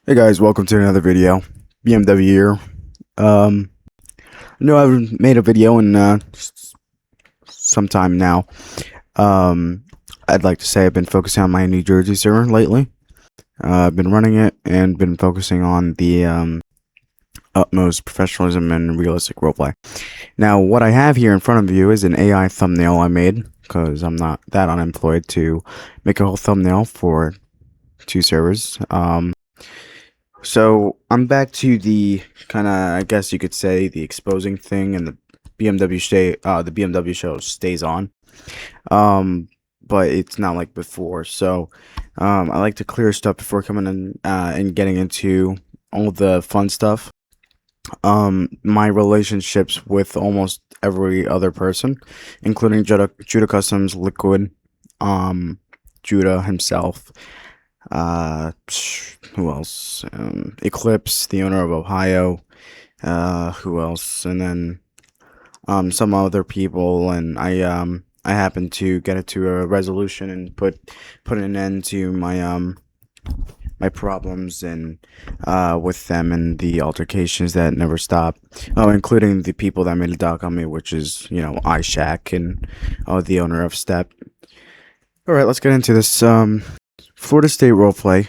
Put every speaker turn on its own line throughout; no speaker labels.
Hey guys, welcome to another video. BMW here. I know I haven't made a video in some time now. Um, I'd like to say I've been focusing on my New Jersey server lately. I've been running it and been focusing on the utmost professionalism and realistic roleplay. Now, what I have here in front of you is an AI thumbnail I made because I'm not that unemployed to make a whole thumbnail for two servers. So I'm back to the kind of, I guess you could say, the exposing thing, and the BMW show stays on. But it's not like before. So, I like to clear stuff before coming in and getting into all the fun stuff. My relationships with almost every other person, including Judah Customs, Liquid, Judah himself. Who else? Eclipse, the owner of Ohio. Who else? And then some other people, and I happened to get it to a resolution and put an end to my problems and with them and the altercations that never stop. Oh, including the people that made a doc on me, which is iShack and the owner of Step. All right, let's get into this. Florida State Roleplay,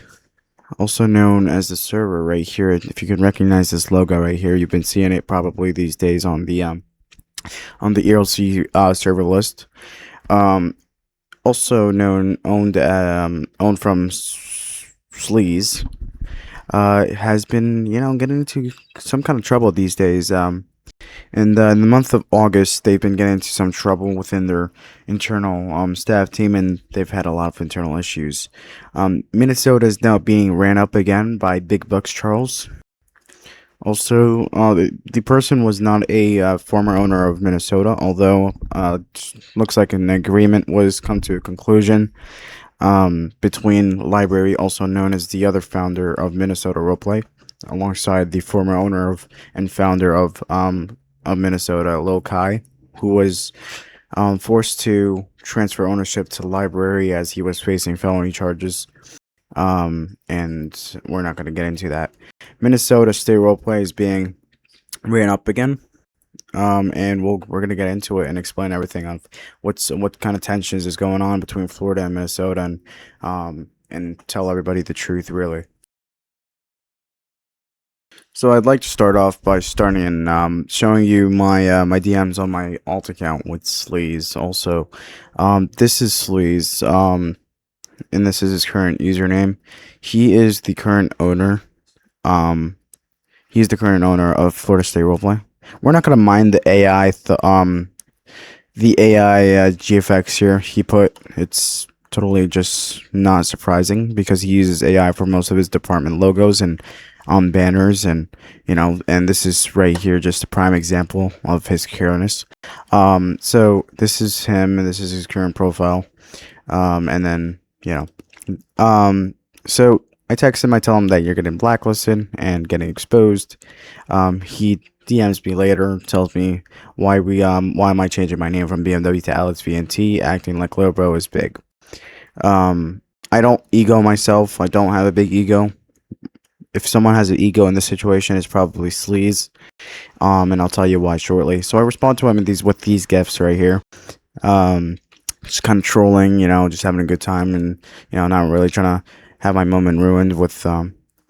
also known as the server right here. If you can recognize this logo right here, you've been seeing it probably these days on the ELC server list. Also owned from Sleaze. Has been getting into some kind of trouble these days. In the month of August, they've been getting into some trouble within their internal staff team, and they've had a lot of internal issues. Minnesota is now being ran up again by Big Bucks Charles. Also, the person was not a former owner of Minnesota, although looks like an agreement was come to a conclusion between Library, also known as the other founder of Minnesota Roleplay, alongside the former owner of and founder of Minnesota, Lil Kai, who was forced to transfer ownership to Library as he was facing felony charges. And we're not going to get into that. Minnesota State Roleplay is being ran up again. And we're gonna get into it and explain everything of what kind of tensions is going on between Florida and Minnesota, and tell everybody the truth, really. So I'd like to start off by starting and showing you my DMs on my alt account with Sleaze. Also, this is Sleaze, and this is his current username. He is the current owner. He's the current owner of Florida State Roleplay. We're not gonna mind the AI, GFX here he put. It's totally just not surprising because he uses AI for most of his department logos and banners, and and this is right here just a prime example of his carelessness. So this is him, and this is his current profile. And then so I text him, I tell him that you're getting blacklisted and getting exposed. He DMs me later, tells me why am I changing my name from BMW to Alex VNT, acting like Lil Bro is big. I don't ego myself. I don't have a big ego. If someone has an ego in this situation, it's probably Sleaze. And I'll tell you why shortly. So I respond to him with these gifs right here. Just kind of trolling, just having a good time, and not really trying to have my moment ruined with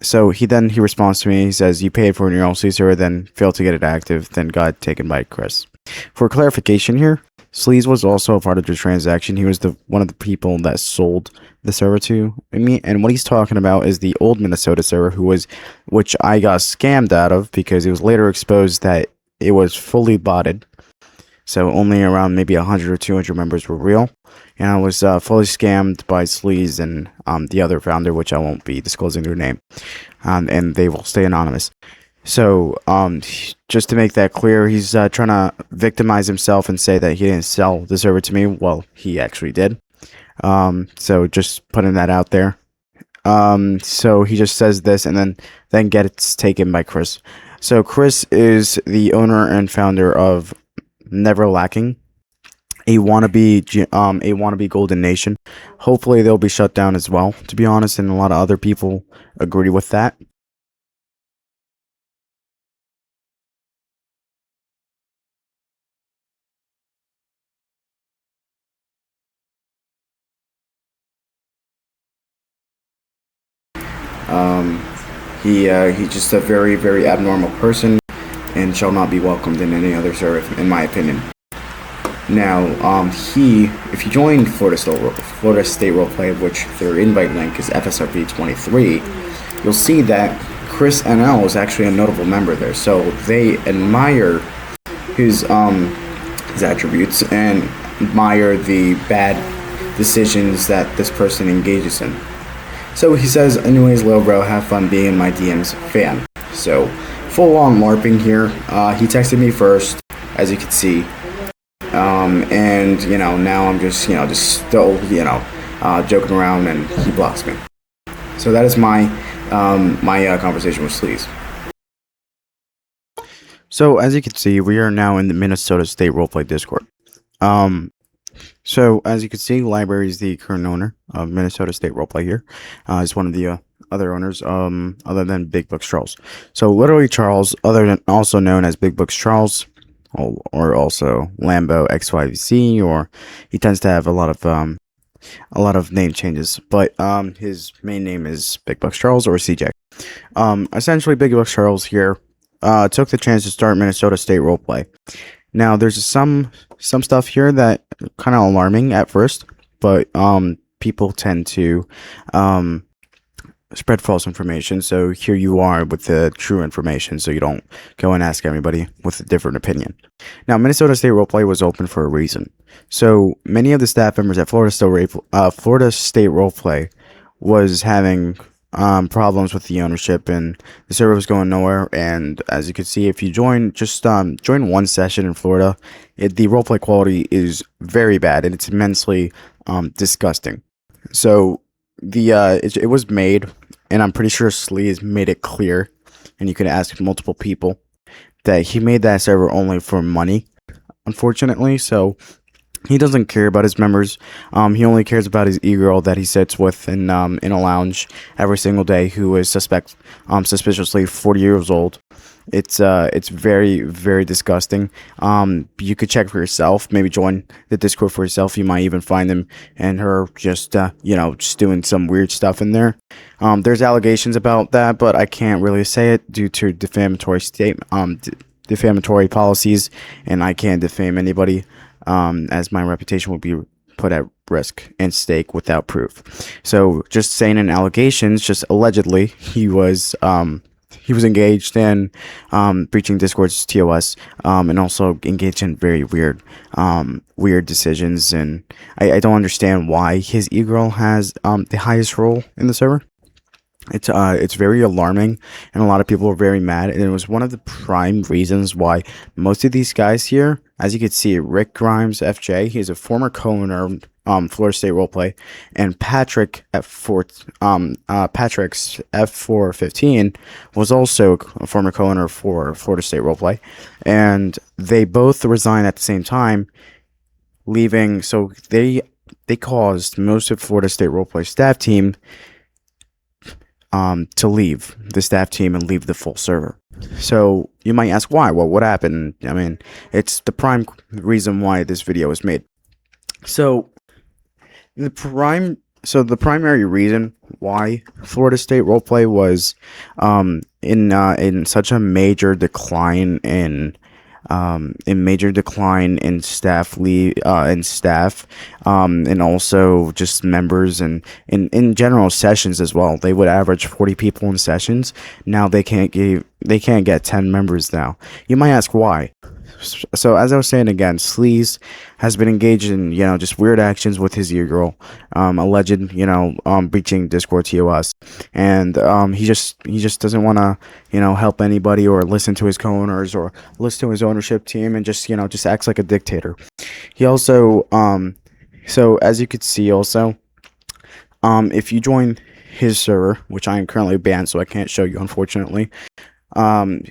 so he responds to me. He says, "You paid for an ELC server, then failed to get it active, then got taken by Chris." For clarification here, Sleaze was also a part of the transaction. He was one of the people that sold the server to me, and what he's talking about is the old Minnesota server, which I got scammed out of because it was later exposed that it was fully botted. So only around maybe 100 or 200 members were real. And I was fully scammed by Sleaze and the other founder, which I won't be disclosing their name. And they will stay anonymous. So just to make that clear, he's trying to victimize himself and say that he didn't sell the server to me. Well, he actually did. So just putting that out there. So he just says this and then gets taken by Chris. So Chris is the owner and founder of Never Lacking, a wannabe Golden Nation. Hopefully they'll be shut down as well, to be honest, and a lot of other people agree with that. He's just a very, very abnormal person and shall not be welcomed in any other server, in my opinion. Now, if you join Florida State Roleplay, which their invite link is FSRP 23, you'll see that Chris NL is actually a notable member there. So they admire his attributes and admire the bad decisions that this person engages in. So he says, anyways, little bro, have fun being my DM's fan. So, full on LARPing here. He texted me first, as you can see. And, now I'm just still, joking around, and he blocks me. So that is my conversation with Sleaze. So, as you can see, we are now in the Minnesota State Roleplay Discord. So, as you can see, Library is the current owner of Minnesota State Roleplay here. He's one of the other owners, other than Big Books Charles. So, literally Charles, also known as Big Books Charles, or also Lambo XYZ, or he tends to have a lot of name changes. But his main name is Big Books Charles, or CJ. Essentially, Big Books Charles here took the chance to start Minnesota State Roleplay. Now, there's some stuff here that kind of alarming at first, but people tend to spread false information. So here you are with the true information, so you don't go and ask everybody with a different opinion. Now, Minnesota State Roleplay was open for a reason. So many of the staff members at Florida State Roleplay was having problems with the ownership, and the server was going nowhere. And as you can see, if you join one session in Florida, the roleplay quality is very bad, and it's immensely disgusting. So it was made, and I'm pretty sure Sleaze made it clear, and you can ask multiple people, that he made that server only for money, unfortunately. So he doesn't care about his members. He only cares about his e-girl that he sits with in a lounge every single day, who is suspiciously 40 years old. It's very, very disgusting. You could check for yourself. Maybe join the Discord for yourself. You might even find him and her just doing some weird stuff in there. There's allegations about that, but I can't really say it due to defamatory policies, and I can't defame anybody, as my reputation will be put at risk and stake without proof. So just saying in allegations, just allegedly, he was engaged in breaching Discord's TOS, and also engaged in very weird decisions. And I don't understand why his e-girl has the highest role in the server. It's very alarming, and a lot of people are very mad, and it was one of the prime reasons why most of these guys here, as you can see, Rick Grimes FJ, he's a former co-owner of Florida State Roleplay, and Patrick's F415 was also a former co-owner for Florida State Roleplay, and they both resigned at the same time, leaving. So they caused most of Florida State Roleplay staff team to leave the staff team and leave the full server. So you might ask why. Well, what happened? I mean, it's the prime reason why this video was made. So the primary reason why Florida State Roleplay was in such a major decline in staff and also just members, and in general sessions as well. They would average 40 people in sessions. Now they can't get 10 members now. You might ask why. So as I was saying again, Sleaze has been engaged in just weird actions with his e-girl, alleged breaching Discord TOS, and he just doesn't want to help anybody or listen to his co-owners or listen to his ownership team, and just acts like a dictator. He also so as you could see also, if you join his server, which I am currently banned, so I can't show you unfortunately,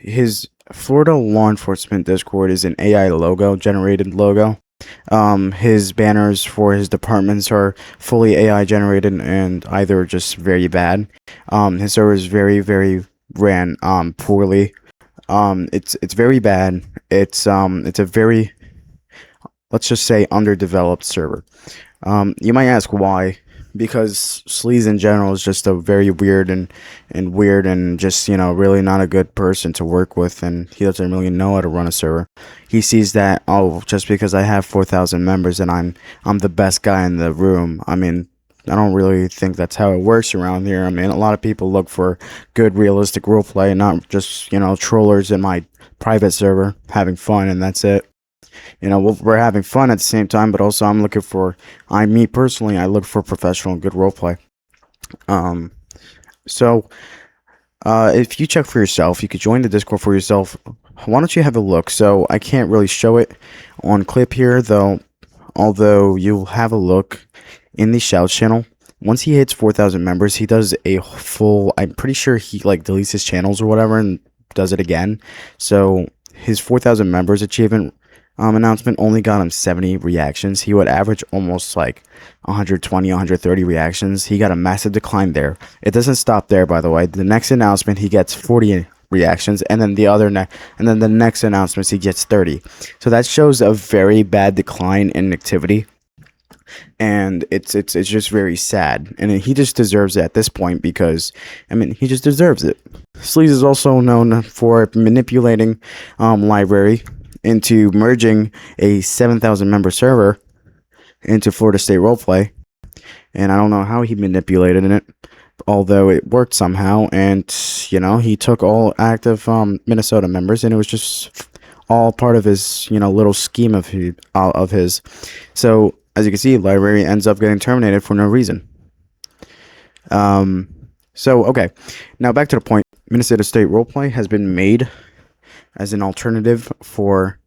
his Florida law enforcement Discord is an AI logo generated logo. His banners for his departments are fully AI generated and either just very bad. His server is very, very ran poorly. It's very bad. It's a very, let's just say, underdeveloped server. You might ask why. because Sleaze in general is just a very weird and just, really not a good person to work with, and he doesn't really know how to run a server. He sees that, oh, just because I have 4,000 members and I'm the best guy in the room. I mean, I don't really think that's how it works around here. I mean, a lot of people look for good, realistic roleplay, not just, trollers in my private server having fun, and that's it. We're having fun at the same time, but also I'm looking for, me personally, I look for professional, good roleplay. Um, so, if you check for yourself, you could join the Discord for yourself. Why don't you have a look? So, I can't really show it on clip here, though, although you'll have a look in the Shout channel. Once he hits 4,000 members, he does a full, I'm pretty sure he, deletes his channels or whatever and does it again. So, his 4,000 members achievement announcement only got him 70 reactions. He would average almost 120, 130 reactions. He got a massive decline there. It doesn't stop there, by the way. The next announcement, he gets 40 reactions, and then the next announcements, he gets 30. So that shows a very bad decline in activity, and it's just very sad. And he just deserves it at this point because, he just deserves it. Sleaze is also known for manipulating library into merging a 7,000 member server into Florida State Roleplay, and I don't know how he manipulated it, although it worked somehow. And he took all active Minnesota members, and it was just all part of his little scheme of his. So as you can see, library ends up getting terminated for no reason. So okay, now back to the point. Minnesota State Roleplay has been made as an alternative for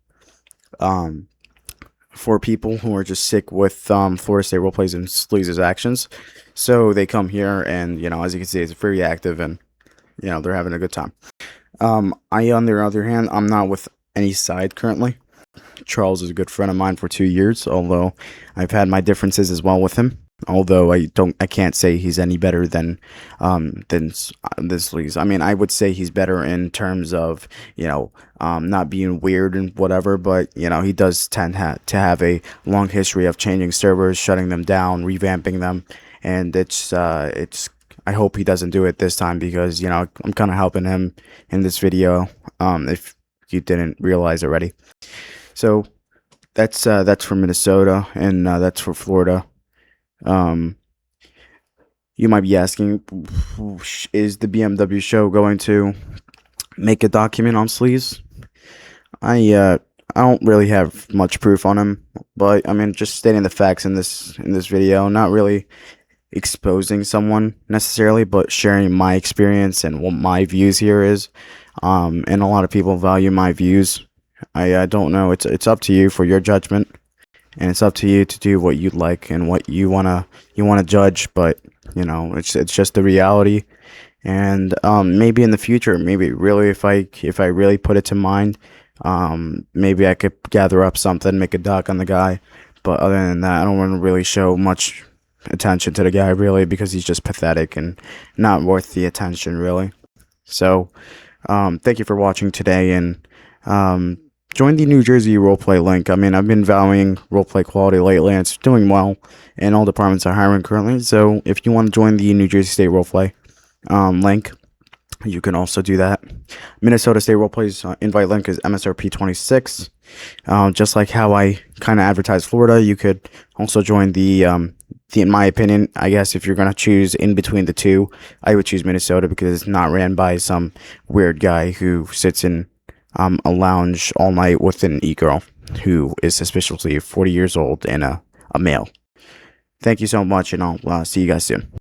people who are just sick with Florida State Roleplays and Sleaze's actions. So they come here, and as you can see, it's very active, and they're having a good time. I, on the other hand, I'm not with any side currently. Charles is a good friend of mine for 2 years, although I've had my differences as well with him. Although I can't say he's any better than Sleaze. I mean, I would say he's better in terms of not being weird and whatever, but he does tend to have a long history of changing servers, shutting them down, revamping them, and it's I hope he doesn't do it this time, because I'm kind of helping him in this video, if you didn't realize already. So that's for Minnesota, and that's for Florida. You might be asking, is the BMW show going to make a document on Sleaze? I don't really have much proof on him, but just stating the facts in this video, not really exposing someone necessarily, but sharing my experience and what my views here is. And a lot of people value my views. I don't know. It's up to you for your judgment. And it's up to you to do what you like and what you wanna judge, but it's just the reality. And maybe in the future, maybe really, if I really put it to mind, maybe I could gather up something, make a doc on the guy. But other than that, I don't want to really show much attention to the guy, really, because he's just pathetic and not worth the attention, really. So thank you for watching today, and join the New Jersey roleplay link. I've been valuing roleplay quality lately, and it's doing well, and all departments are hiring currently. So if you want to join the New Jersey State roleplay link, you can also do that. Minnesota State roleplay's invite link is MSRP 26. Just like how I kind of advertise Florida, you could also join the in my opinion, I guess if you're gonna choose in between the two, I would choose Minnesota, because it's not ran by some weird guy who sits in a lounge all night with an e-girl who is suspiciously 40 years old and a male. Thank you so much, and I'll see you guys soon.